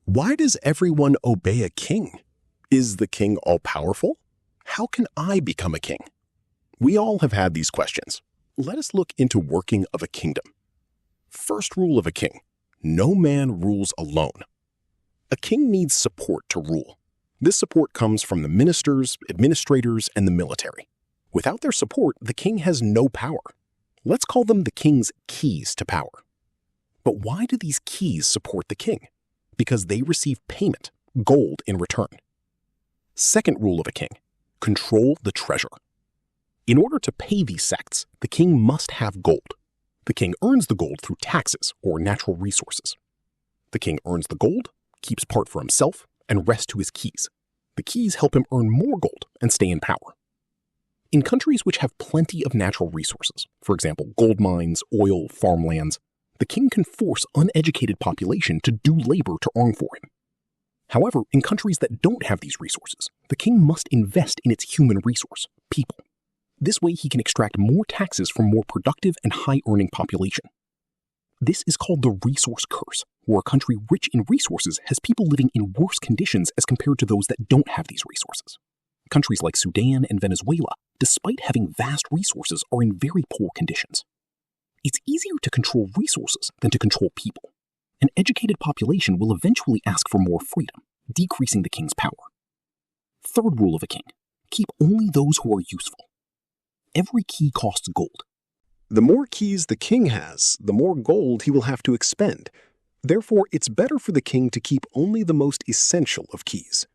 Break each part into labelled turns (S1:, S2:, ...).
S1: Why does everyone obey a king? Is the king all-powerful? How can I become a king? We all have had these questions. Let us look into working of a kingdom. First rule of a king: no man rules alone. A king needs support to rule. This support comes from the ministers, administrators, and the military. Without their support, the king has no power. Let's call them the king's keys to power. But why do these keys support the king? Because they receive payment, gold, in return. Second rule of a king: control the treasure. In order to pay these sects, the king must have gold. The king earns the gold through taxes or natural resources. The king earns the gold, keeps part for himself, and rests to his keys. The keys help him earn more gold and stay in power. In countries which have plenty of natural resources, for example, gold mines, oil, farmlands, the king can force uneducated population to do labor to earn for him. However, in countries that don't have these resources, the king must invest in its human resource, people. This way he can extract more taxes from more productive and high-earning population. This is called the resource curse, where a country rich in resources has people living in worse conditions as compared to those that don't have these resources. Countries like Sudan and Venezuela, despite having vast resources, are in very poor conditions. It's easier to control resources than to control people. An educated population will eventually ask for more freedom, decreasing the king's power. Third rule of a king: keep only those who are useful. Every key costs gold. The more keys the king has, the more gold he will have to expend. Therefore, it's better for the king to keep only the most essential of keys.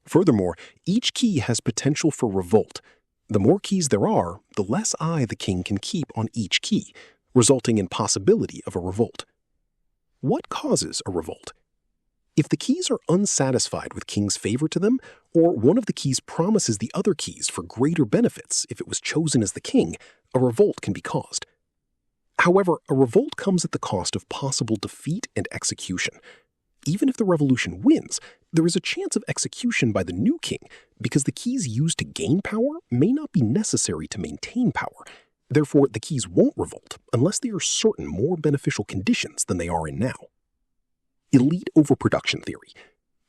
S1: Furthermore, each key has potential for revolt. The more keys there are, the less eye the king can keep on each key, resulting in possibility of a revolt. What causes a revolt? If the keys are unsatisfied with king's favor to them, or one of the keys promises the other keys for greater benefits if it was chosen as the king, a revolt can be caused. However, a revolt comes at the cost of possible defeat and execution. Even if the revolution wins, there is a chance of execution by the new king because the keys used to gain power may not be necessary to maintain power. Therefore, the keys won't revolt unless they are certain more beneficial conditions than they are in now. Elite overproduction theory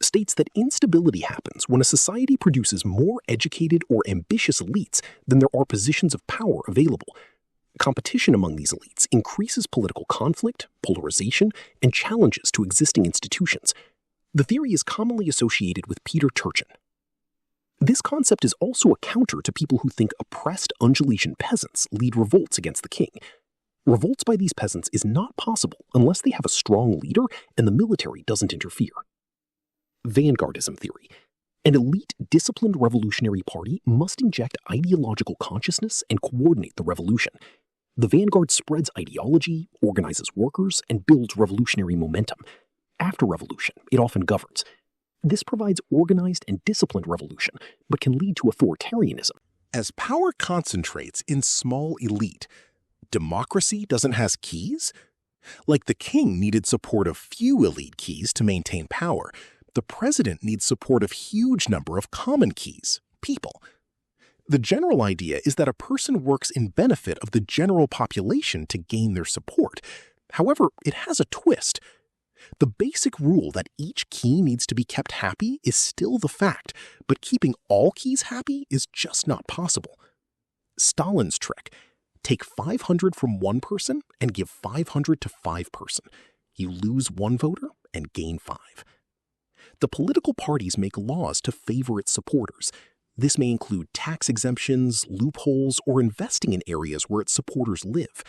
S1: states that instability happens when a society produces more educated or ambitious elites than there are positions of power available. Competition among these elites increases political conflict, polarization, and challenges to existing institutions. The theory is commonly associated with Peter Turchin. This concept is also a counter to people who think oppressed Undulatian peasants lead revolts against the king. Revolts by these peasants is not possible unless they have a strong leader and the military doesn't interfere. Vanguardism theory. An elite, disciplined revolutionary party must inject ideological consciousness and coordinate the revolution. The vanguard spreads ideology, organizes workers, and builds revolutionary momentum. After revolution, it often governs. This provides organized and disciplined revolution, but can lead to authoritarianism. As power concentrates in small elite, democracy doesn't have keys? Like the king needed support of few elite keys to maintain power, the president needs support of huge number of common keys, people. The general idea is that a person works in benefit of the general population to gain their support. However, it has a twist. The basic rule that each key needs to be kept happy is still the fact, but keeping all keys happy is just not possible. Stalin's trick: take 500 from one person and give 500 to 5 person. You lose one voter and gain 5. The political parties make laws to favor its supporters. This may include tax exemptions, loopholes, or investing in areas where its supporters live.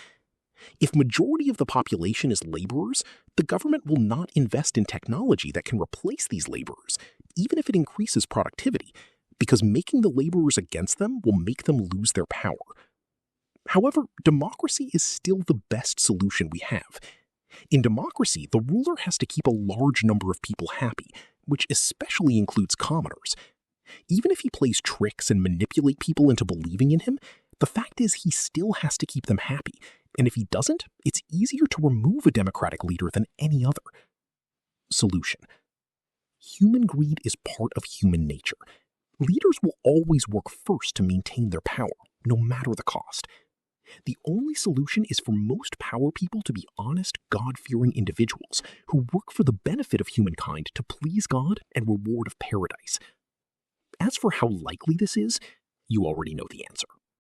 S1: If majority of the population is laborers, the government will not invest in technology that can replace these laborers, even if it increases productivity, because making the laborers against them will make them lose their power. However, democracy is still the best solution we have. In democracy, the ruler has to keep a large number of people happy, which especially includes commoners. Even if he plays tricks and manipulate people into believing in him, the fact is he still has to keep them happy, and if he doesn't, it's easier to remove a democratic leader than any other. Solution: human greed is part of human nature. Leaders will always work first to maintain their power, no matter the cost.
S2: The only solution is for most power people to be honest, God-fearing individuals who work for the benefit of humankind to please God and reward of paradise. As for how likely this is, you already know the answer.